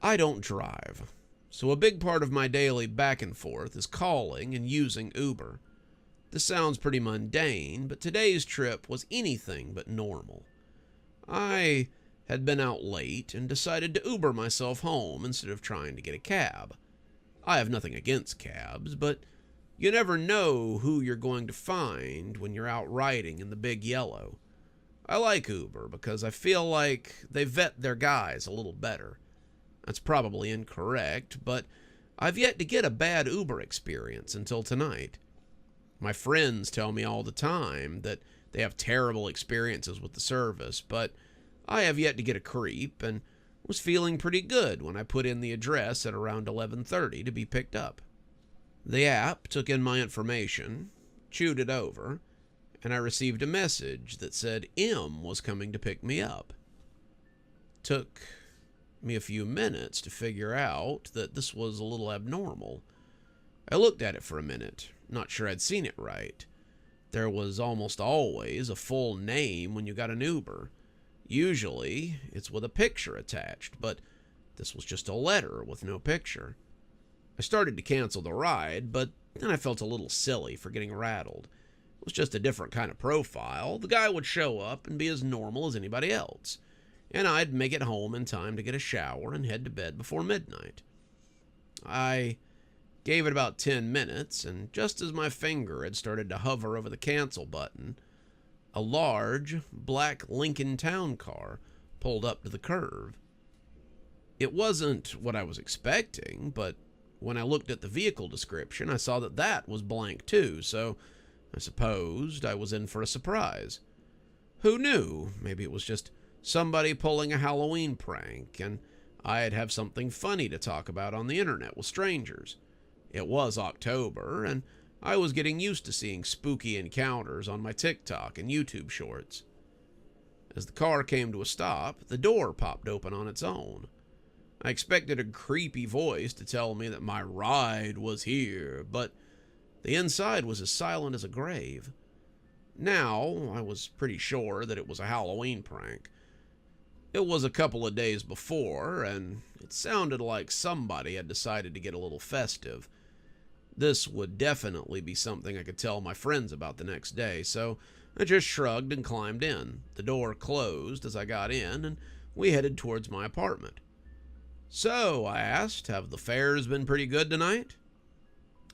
I don't drive, so a big part of my daily back and forth is calling and using Uber. This sounds pretty mundane, but today's trip was anything but normal. I had been out late and decided to Uber myself home instead of trying to get a cab. I have nothing against cabs, but you never know who you're going to find when you're out riding in the big yellow. I like Uber because I feel like they vet their guys a little better. That's probably incorrect, but I've yet to get a bad Uber experience until tonight. My friends tell me all the time that they have terrible experiences with the service, but I have yet to get a creep and was feeling pretty good when I put in the address at around 11:30 to be picked up. The app took in my information, chewed it over, and I received a message that said M was coming to pick me up. Took me a few minutes to figure out that this was a little abnormal. I looked at it for a minute, not sure I'd seen it right. There was almost always a full name when you got an Uber. Usually, it's with a picture attached, but this was just a letter with no picture. I started to cancel the ride, but then I felt a little silly for getting rattled. It was just a different kind of profile. The guy would show up and be as normal as anybody else, and I'd make it home in time to get a shower and head to bed before midnight. I gave it about 10 minutes, and just as my finger had started to hover over the cancel button, a large, black Lincoln Town car pulled up to the curve. It wasn't what I was expecting, but when I looked at the vehicle description, I saw that that was blank too, so I supposed I was in for a surprise. Who knew? Maybe it was just somebody pulling a Halloween prank, and I'd have something funny to talk about on the internet with strangers. It was October, and I was getting used to seeing spooky encounters on my TikTok and YouTube shorts. As the car came to a stop, the door popped open on its own. I expected a creepy voice to tell me that my ride was here, but the inside was as silent as a grave. Now, I was pretty sure that it was a Halloween prank. It was a couple of days before, and it sounded like somebody had decided to get a little festive. This would definitely be something I could tell my friends about the next day, so I just shrugged and climbed in. The door closed as I got in, and we headed towards my apartment. "So," I asked, "have the fares been pretty good tonight?"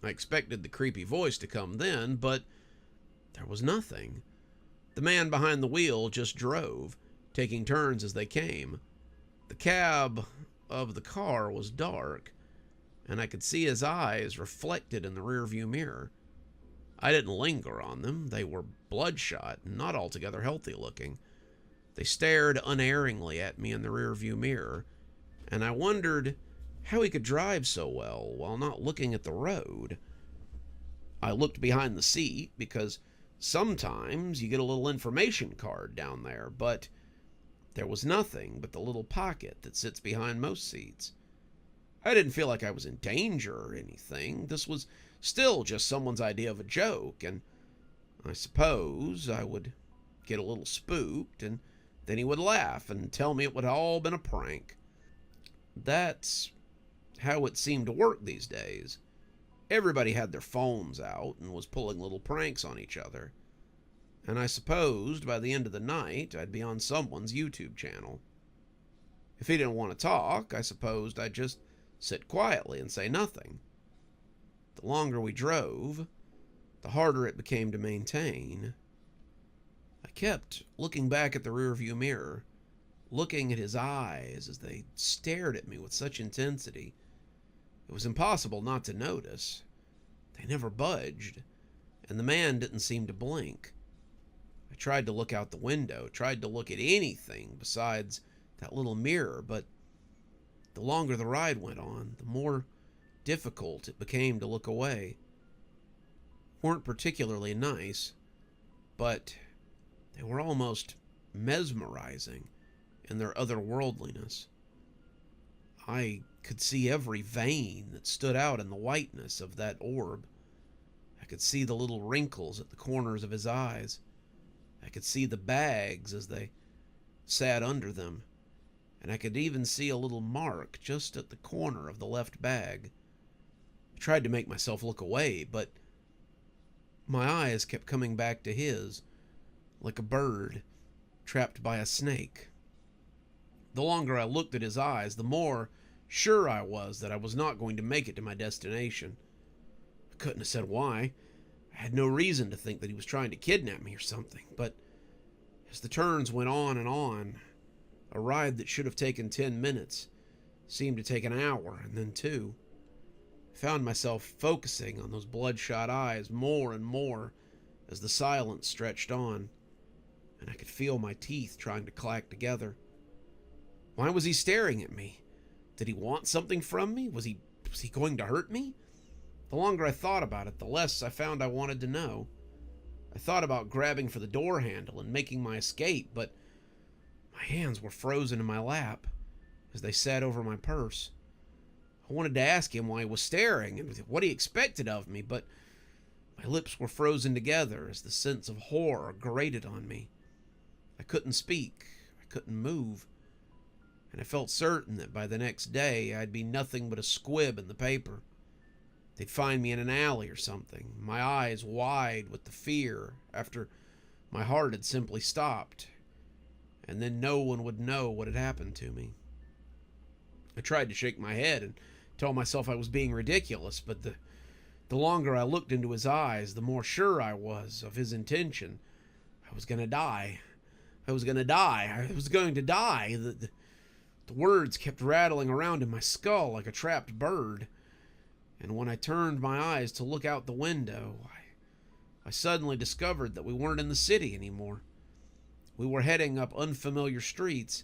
I expected the creepy voice to come then, but there was nothing. The man behind the wheel just drove, taking turns as they came. The cab of the car was dark, and I could see his eyes reflected in the rearview mirror. I didn't linger on them. They were bloodshot and not altogether healthy looking. They stared unerringly at me in the rearview mirror, and I wondered how he could drive so well while not looking at the road. I looked behind the seat because sometimes you get a little information card down there, but there was nothing but the little pocket that sits behind most seats. I didn't feel like I was in danger or anything. This was still just someone's idea of a joke, and I suppose I would get a little spooked, and then he would laugh and tell me it would have all been a prank. That's how it seemed to work these days. Everybody had their phones out and was pulling little pranks on each other. And I supposed by the end of the night I'd be on someone's YouTube channel. If he didn't want to talk, I supposed I'd just sit quietly and say nothing. The longer we drove, the harder it became to maintain. I kept looking back at the rearview mirror, looking at his eyes as they stared at me with such intensity. It was impossible not to notice. They never budged, and the man didn't seem to blink. I tried to look out the window, tried to look at anything besides that little mirror, but the longer the ride went on, the more difficult it became to look away. Weren't particularly nice, but they were almost mesmerizing in their otherworldliness. I could see every vein that stood out in the whiteness of that orb. I could see the little wrinkles at the corners of his eyes. I could see the bags as they sat under them, and I could even see a little mark just at the corner of the left bag. I tried to make myself look away, but my eyes kept coming back to his, like a bird trapped by a snake. The longer I looked at his eyes, the more sure I was that I was not going to make it to my destination. I couldn't have said why. I had no reason to think that he was trying to kidnap me or something, but as the turns went on and on, a ride that should have taken 10 minutes seemed to take an hour and then 2. I found myself focusing on those bloodshot eyes more and more as the silence stretched on, and I could feel my teeth trying to clack together. Why was he staring at me? Did he want something from me? Was he going to hurt me? The longer I thought about it, the less I found I wanted to know. I thought about grabbing for the door handle and making my escape, but my hands were frozen in my lap as they sat over my purse. I wanted to ask him why he was staring and what he expected of me, but my lips were frozen together as the sense of horror grated on me. I couldn't speak. I couldn't move. And I felt certain that by the next day I'd be nothing but a squib in the paper. They'd find me in an alley or something, my eyes wide with the fear after my heart had simply stopped, and then no one would know what had happened to me. I tried to shake my head and tell myself I was being ridiculous, but the longer I looked into his eyes, the more sure I was of his intention. I was going to die. I was going to die. I was going to die. The words kept rattling around in my skull like a trapped bird. And when I turned my eyes to look out the window, I suddenly discovered that we weren't in the city anymore. We were heading up unfamiliar streets,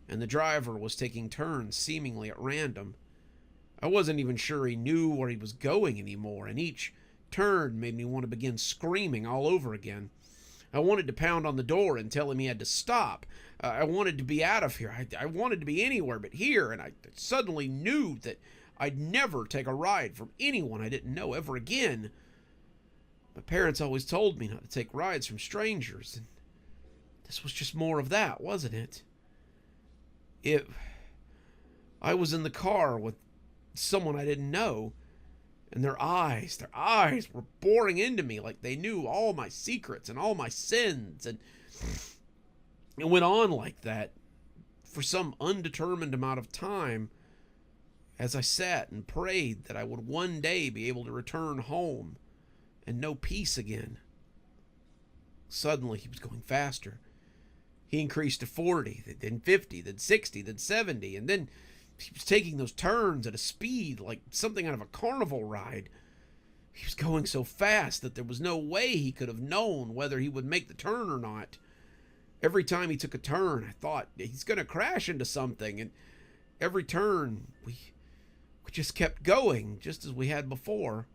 and the driver was taking turns seemingly at random. I wasn't even sure he knew where he was going anymore, and each turn made me want to begin screaming all over again. I wanted to pound on the door and tell him he had to stop. I wanted to be out of here. I wanted to be anywhere but here, and I suddenly knew that I'd never take a ride from anyone I didn't know ever again. My parents always told me not to take rides from strangers, and this was just more of that, wasn't it? I was in the car with someone I didn't know, and their eyes were boring into me like they knew all my secrets and all my sins, and it went on like that for some undetermined amount of time as I sat and prayed that I would one day be able to return home and know peace again. Suddenly, he was going faster. He increased to 40, then 50, then 60, then 70, and then he was taking those turns at a speed like something out of a carnival ride. He was going so fast that there was no way he could have known whether he would make the turn or not. Every time he took a turn, I thought, he's going to crash into something, and every turn, we just kept going, just as we had before.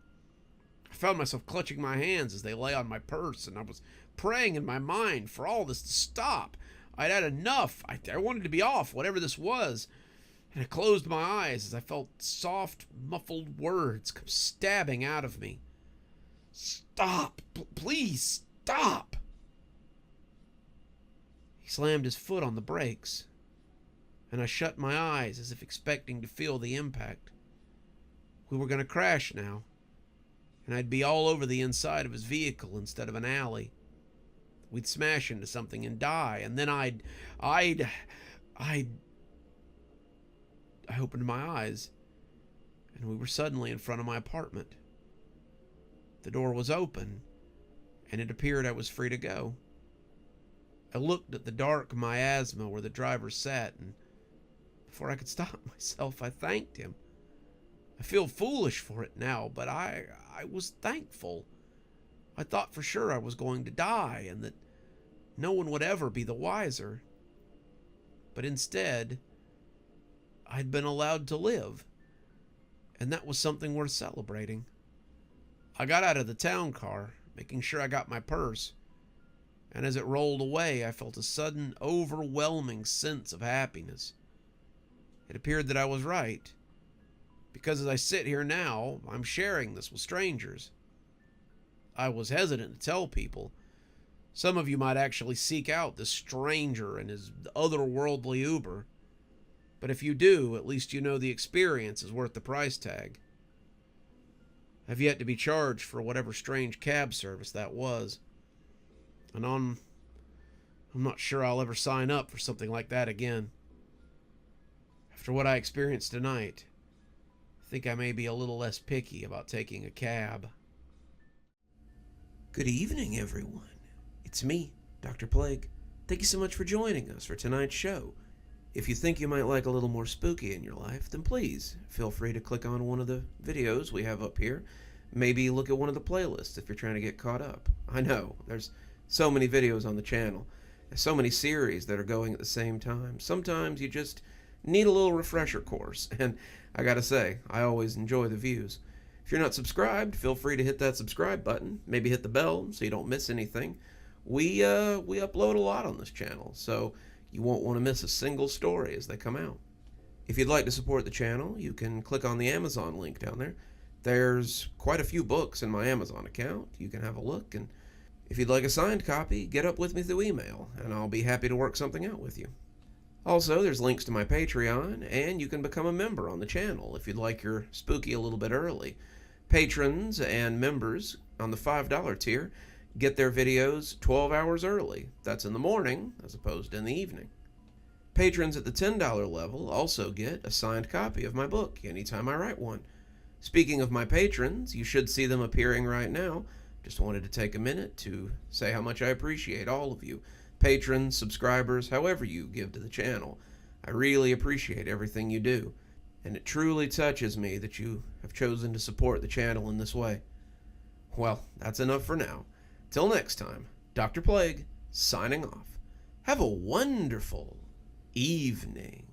I found myself clutching my hands as they lay on my purse, and I was praying in my mind for all this to stop. I'd had enough. I wanted to be off, whatever this was. And I closed my eyes as I felt soft, muffled words come stabbing out of me. Stop! Please, stop! He slammed his foot on the brakes, and I shut my eyes as if expecting to feel the impact. We were going to crash now, and I'd be all over the inside of his vehicle instead of an alley. We'd smash into something and die, and then I opened my eyes, and we were suddenly in front of my apartment. The door was open, and it appeared I was free to go. I looked at the dark miasma where the driver sat, and before I could stop myself, I thanked him. I feel foolish for it now, but I was thankful. I thought for sure I was going to die, and that no one would ever be the wiser. But instead, I'd been allowed to live, and that was something worth celebrating. I got out of the town car, making sure I got my purse, and as it rolled away, I felt a sudden, overwhelming sense of happiness. It appeared that I was right, because as I sit here now, I'm sharing this with strangers. I was hesitant to tell people. Some of you might actually seek out this stranger and his otherworldly Uber. But if you do, at least you know the experience is worth the price tag. I've yet to be charged for whatever strange cab service that was. And I'm not sure I'll ever sign up for something like that again. After what I experienced tonight, I think I may be a little less picky about taking a cab. Good evening, everyone. It's me, Dr. Plague. Thank you so much for joining us for tonight's show. If you think you might like a little more spooky in your life, then please feel free to click on one of the videos we have up here. Maybe look at one of the playlists if you're trying to get caught up. I know, there's so many videos on the channel. There's so many series that are going at the same time. Sometimes you just need a little refresher course, and I gotta say, I always enjoy the views. If you're not subscribed, feel free to hit that subscribe button. Maybe hit the bell so you don't miss anything. We upload a lot on this channel, so you won't want to miss a single story as they come out. If you'd like to support the channel, you can click on the Amazon link down there. There's quite a few books in my Amazon account. You can have a look, and if you'd like a signed copy, get up with me through email, and I'll be happy to work something out with you. Also, there's links to my Patreon, and you can become a member on the channel if you'd like your spooky a little bit early. Patrons and members on the $5 tier get their videos 12 hours early. That's in the morning as opposed to in the evening. Patrons at the $10 level also get a signed copy of my book anytime I write one. Speaking of my patrons, you should see them appearing right now. Just wanted to take a minute to say how much I appreciate all of you. Patrons, subscribers, however you give to the channel. I really appreciate everything you do, and it truly touches me that you have chosen to support the channel in this way. Well, that's enough for now. Till next time, Dr. Plague, signing off. Have a wonderful evening.